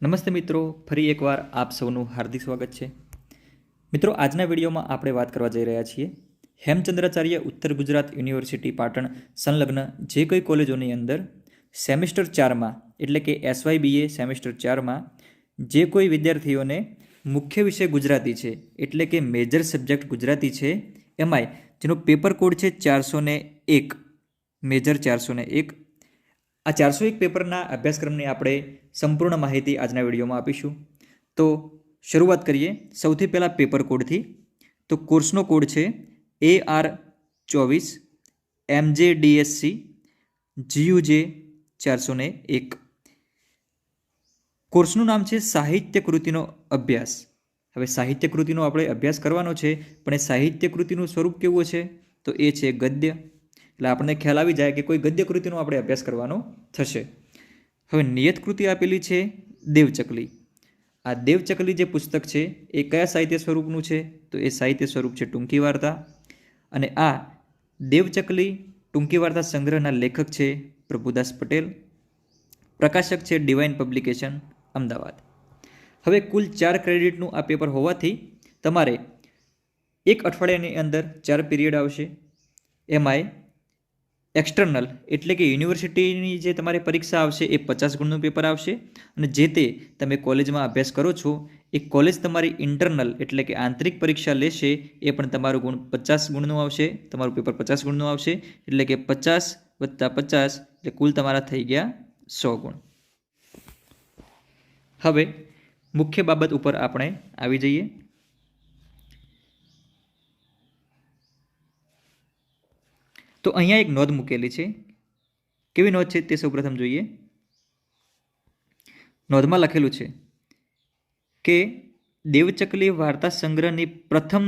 નમસ્તે મિત્રો, ફરી એકવાર આપ સૌનું હાર્દિક સ્વાગત છે. મિત્રો, આજના વિડીયોમાં આપણે વાત કરવા જઈ રહ્યા છીએ હેમચંદ્રાચાર્ય ઉત્તર ગુજરાત યુનિવર્સિટી પાટણ સંલગ્ન જે કોઈ કોલેજોની અંદર સેમિસ્ટર 4માં એટલે કે SYBA સેમિસ્ટર 4માં જે કોઈ વિદ્યાર્થીઓને મુખ્ય વિષય ગુજરાતી છે એટલે કે મેજર સબ્જેક્ટ ગુજરાતી છે, એમાંય જેનો પેપર કોડ છે 401, મેજર 401, આ 401 પેપરના અભ્યાસક્રમની આપણે સંપૂર્ણ માહિતી આજના વિડીયોમાં આપીશું. તો શરૂઆત કરીએ સૌથી પહેલાં પેપર કોડથી. તો કોર્સનો કોડ છે AR24 MJDSC GUJ 401. કોર્સનું નામ છે સાહિત્ય કૃતિનો અભ્યાસ. હવે સાહિત્ય કૃતિનો આપણે અભ્યાસ કરવાનો છે, પણ એ સાહિત્ય કૃતિનું સ્વરૂપ કેવું છે? તો એ છે ગદ્ય. એટલે આપણને ખ્યાલ આવી જાય કે કોઈ ગદ્ય કૃતિનો આપણે અભ્યાસ કરવાનો થશે. હવે નિયત કૃતિ આપેલી છે દેવચકલી. આ દેવચકલી જે પુસ્તક છે એ કયા સાહિત્ય સ્વરૂપનું છે? તો એ સાહિત્ય સ્વરૂપ છે ટૂંકી વાર્તા. અને આ દેવચકલી ટૂંકી વાર્તા સંગ્રહના લેખક છે પ્રભુદાસ પટેલ. પ્રકાશક છે ડિવાઇન પબ્લિકેશન, અમદાવાદ. હવે કુલ 4 ક્રેડિટનું આ પેપર હોવાથી તમારે એક અઠવાડિયાની અંદર 4 પીરિયડ આવશે. એમાંય એક્સટર્નલ એટલે કે યુનિવર્સિટીની જે તમારી પરીક્ષા આવશે એ 50 ગુણનું પેપર આવશે. અને જે તે તમે કોલેજમાં અભ્યાસ કરો છો એ કોલેજ તમારી ઇન્ટરનલ એટલે કે આંતરિક પરીક્ષા લેશે, એ પણ તમારું ગુણ 50 ગુણનું આવશે, તમારું પેપર 50 ગુણનું આવશે. એટલે કે 50 + 50 એટલે કુલ તમારા થઈ ગયા 100 ગુણ. હવે મુખ્ય બાબત ઉપર આપણે આવી જઈએ. તો અહીંયા એક નોંધ મૂકેલી છે. કેવી નોંધ છે તે સૌપ્રથમ જોઈએ. નોંધમાં લખેલું છે કે દેવચકલી વાર્તા સંગ્રહની પ્રથમ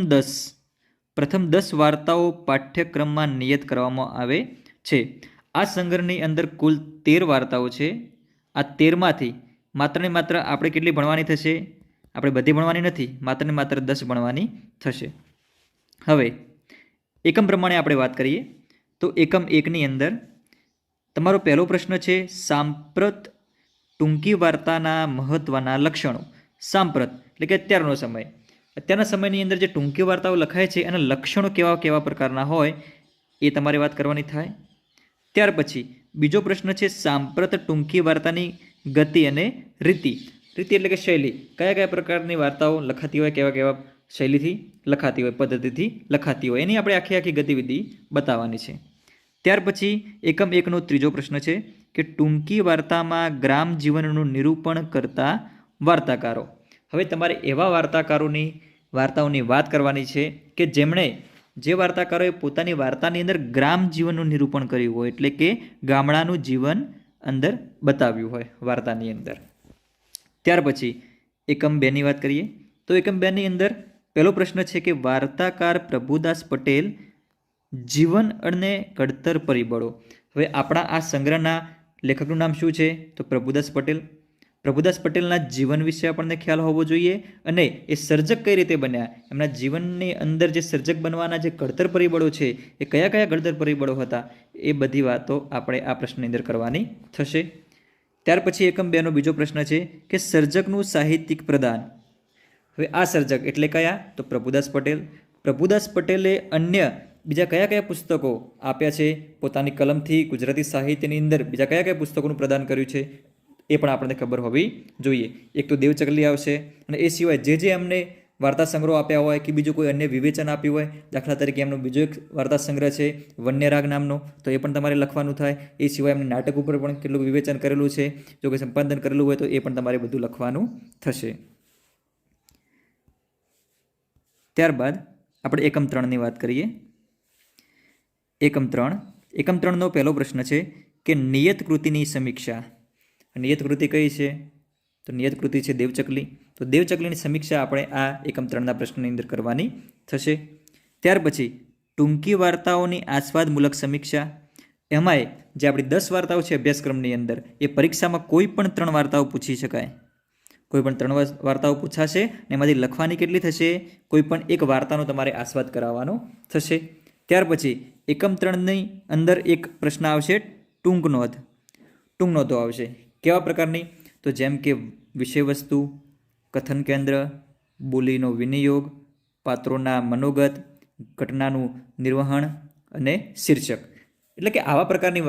10 વાર્તાઓ પાઠ્યક્રમમાં નિયત કરવામાં આવે છે. આ સંગ્રહની અંદર કુલ 13 વાર્તાઓ છે. આ 13માંથી માત્ર ને માત્ર આપણે કેટલી ભણવાની થશે? આપણે બધી ભણવાની નથી, માત્ર ને માત્ર 10 ભણવાની થશે. હવે એકમ પ્રમાણે આપણે વાત કરીએ તો એકમ 1ની અંદર તમારો પહેલો પ્રશ્ન છે સાંપ્રત ટૂંકી વાર્તાના મહત્વના લક્ષણો. સાંપ્રત એટલે કે અત્યારનો સમય. અત્યારના સમયની અંદર જે ટૂંકી વાર્તાઓ લખાય છે એના લક્ષણો કેવા કેવા પ્રકારના હોય એ તમારે વાત કરવાની થાય. ત્યાર પછી બીજો પ્રશ્ન છે સાંપ્રત ટૂંકી વાર્તાની ગતિ અને રીતિ. રીતિ એટલે કે શૈલી. કયા કયા પ્રકારની વાર્તાઓ લખાતી હોય, કેવા કેવા શૈલીથી લખાતી હોય, પદ્ધતિથી લખાતી હોય, એની આપણે આખી ગતિવિધિ બતાવવાની છે. ત્યાર પછી એકમ 1નો ત્રીજો પ્રશ્ન છે કે ટૂંકી વાર્તામાં ગ્રામ જીવનનું નિરૂપણ કરતા વાર્તાકારો. હવે તમારે એવા વાર્તાઓની વાત કરવાની છે કે જેમણે જે વાર્તાકારોએ પોતાની વાર્તાની અંદર ગ્રામ જીવનનું નિરૂપણ કર્યું હોય, એટલે કે ગામડાનું જીવન અંદર બતાવ્યું હોય વાર્તાની અંદર. ત્યાર પછી એકમ 2ની વાત કરીએ તો એકમ 2ની અંદર પહેલો પ્રશ્ન છે કે વાર્તાકાર પ્રભુદાસ પટેલ જીવન અને ઘડતર પરિબળો. હવે આપણા આ સંગ્રહના લેખકનું નામ શું છે? તો પ્રભુદાસ પટેલ. પ્રભુદાસ પટેલના જીવન વિશે આપણને ખ્યાલ હોવો જોઈએ અને એ સર્જક કઈ રીતે બન્યા, એમના જીવનની અંદર જે સર્જક બનવાના જે ઘડતર પરિબળો છે એ કયા કયા ઘડતર પરિબળો હતા, એ બધી વાતો આપણે આ પ્રશ્નની અંદર કરવાની થશે. ત્યાર પછી એકમ 2નો બીજો પ્રશ્ન છે કે સર્જકનું સાહિત્યિક પ્રદાન. હવે આ સર્જક એટલે કયા? તો પ્રભુદાસ પટેલ. પ્રભુદાસ પટેલે અન્ય બીજા કયા કયા પુસ્તકો આપ્યા છે પોતાની કલમથી ગુજરાતી સાહિત્યની અંદર? બીજા કયા કયા પુસ્તકોનું પ્રદાન કર્યું છે એ પણ આપણને ખબર હોવી જોઈએ. એક તો દેવચકલી આવશે, અને એ સિવાય જે એમને વાર્તા સંગ્રહ આપ્યા હોય કે બીજું કોઈ અન્ય વિવેચન આપ્યું હોય, દાખલા તરીકે એમનો બીજો એક વાર્તા સંગ્રહ છે વન્યરાગ નામનો, તો એ પણ તમારે લખવાનું થાય. એ સિવાય એમને નાટક ઉપર પણ કેટલું વિવેચન કરેલું છે, જો કોઈ સંપાદન કરેલું હોય તો એ પણ તમારે બધું લખવાનું થશે. ત્યારબાદ આપણે એકમ 3ની વાત કરીએ. એકમ 3નો પહેલો પ્રશ્ન છે કે નિયત કૃતિની સમીક્ષા. નિયત કૃતિ કઈ છે? તો નિયત કૃતિ છે દેવચકલી. તો દેવચકલીની સમીક્ષા આપણે આ એકમ 3ના પ્રશ્નની અંદર કરવાની થશે. ત્યાર પછી ટૂંકી વાર્તાઓની આસ્વાદમૂલક સમીક્ષા. એમાંય જે આપણી 10 વાર્તાઓ છે અભ્યાસક્રમની અંદર, એ પરીક્ષામાં કોઈ પણ 3 વાર્તાઓ પૂછી શકાય. કોઈ પણ 3 વાર્તાઓ પૂછાશે ને એમાંથી લખવાની કેટલી થશે? કોઈ પણ એક વાર્તાનો તમારે આસ્વાદ કરાવવાનો થશે. ત્યાર પછી એકમ 3ની અંદર એક પ્રશ્ન આવશે ટૂંક નોંધો આવશે. કેવા પ્રકારની? તો જેમ કે વિષયવસ્તુ, કથન કેન્દ્ર, બોલીનો વિનિયોગ, પાત્રોના મનોગત, ઘટનાનું નિર્વહણ અને શીર્ષક. એટલે કે આવા પ્રકારની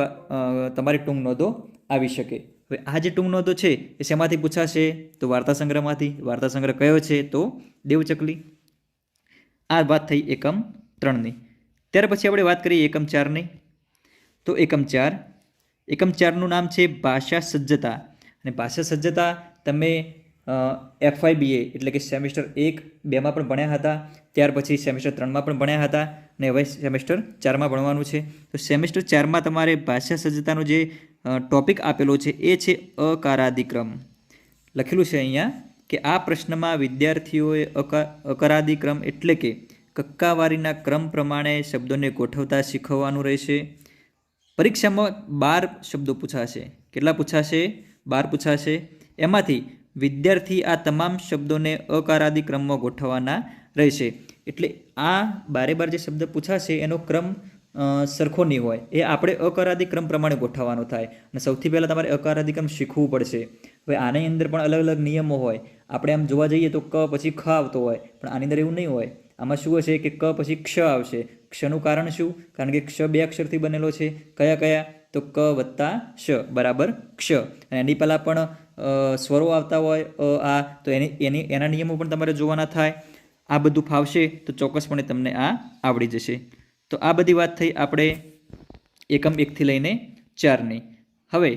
તમારી ટૂંક નોંધો આવી શકે. હવે આ જે ટૂંક નોંધો છે એ શેમાંથી પૂછાશે? તો વાર્તા સંગ્રહમાંથી. વાર્તા સંગ્રહ કયો છે? તો દેવચકલી. આ વાત થઈ એકમ 3ની. ત્યાર પછી આપણે વાત કરીએ એકમ 4ની. તો એકમ 4નું નામ છે ભાષા સજ્જતા. અને ભાષા સજ્જતા તમે FIBA એટલે કે સેમેસ્ટર 1-2માં પણ ભણ્યા હતા, ત્યાર પછી સેમેસ્ટર 3માં પણ ભણ્યા હતા, અને હવે સેમેસ્ટર 4માં ભણવાનું છે. તો સેમેસ્ટર 4માં તમારે ભાષા સજ્જતાનો જે ટોપિક આપેલો છે એ છે અકારાદિક્રમ. લખેલું છે અહીંયા કે આ પ્રશ્નમાં વિદ્યાર્થીઓએ અકારાદિક્રમ એટલે કે કક્કાવારીના ક્રમ પ્રમાણે શબ્દોને ગોઠવતા શીખવવાનું રહેશે. પરીક્ષામાં 12 શબ્દો પૂછાશે. કેટલા પૂછાશે? 12 પૂછાશે. એમાંથી વિદ્યાર્થી આ તમામ શબ્દોને અકારાદી ક્રમમાં ગોઠવવાના રહેશે. એટલે આ 12 જે શબ્દ પૂછાશે એનો ક્રમ સરખો નહીં હોય, એ આપણે અકારાદી ક્રમ પ્રમાણે ગોઠવવાનો થાય. અને સૌથી પહેલાં તમારે અકારાદી ક્રમ શીખવું પડશે. હવે આની અંદર પણ અલગ અલગ નિયમો હોય. આપણે આમ જોવા જઈએ તો ક પછી ખ આવતો હોય, પણ આની અંદર એવું નહીં હોય. આમાં શું હશે કે ક પછી ક્ષ આવશે. ક્ષનું કારણ શું? કારણ કે ક્ષ 2 અક્ષરથી બનેલો છે. કયા કયા? તો ક વત્તા શ બરાબર ક્ષ. અને એની પહેલાં પણ સ્વરો આવતા હોય આ, તો એના નિયમો પણ તમારે જોવાના થાય. આ બધું ફાવશે તો ચોક્કસપણે તમને આ આવડી જશે. તો આ બધી વાત થઈ આપણે એકમ 1થી લઈને 4ની. હવે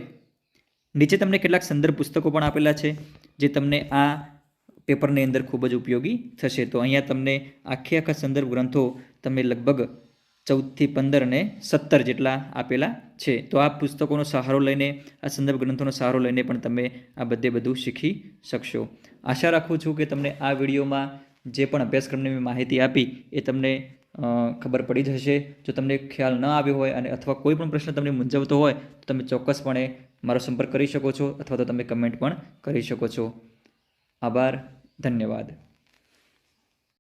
નીચે તમને કેટલાક સંદર્ભ પુસ્તકો પણ આપેલા છે જે તમને આ પેપરની અંદર ખૂબ જ ઉપયોગી થશે. તો અહીંયા તમને આખા સંદર્ભ ગ્રંથો તમે લગભગ 14થી 15 અને 17 જેટલા આપેલા છે. તો આ પુસ્તકોનો સહારો લઈને, આ સંદર્ભ ગ્રંથોનો સહારો લઈને પણ તમે આ બધું શીખી શકશો. આશા રાખું છું કે તમને આ વિડીયોમાં જે પણ અભ્યાસક્રમની મેં માહિતી આપી એ તમને ખબર પડી જ હશે. જો તમને ખ્યાલ ન આવ્યો હોય અને અથવા કોઈ પણ પ્રશ્ન તમને મૂંઝવતો હોય તો તમે ચોક્કસપણે મારો સંપર્ક કરી શકો છો, અથવા તો તમે કમેન્ટ પણ કરી શકો છો. આભાર. ધન્યવાદ.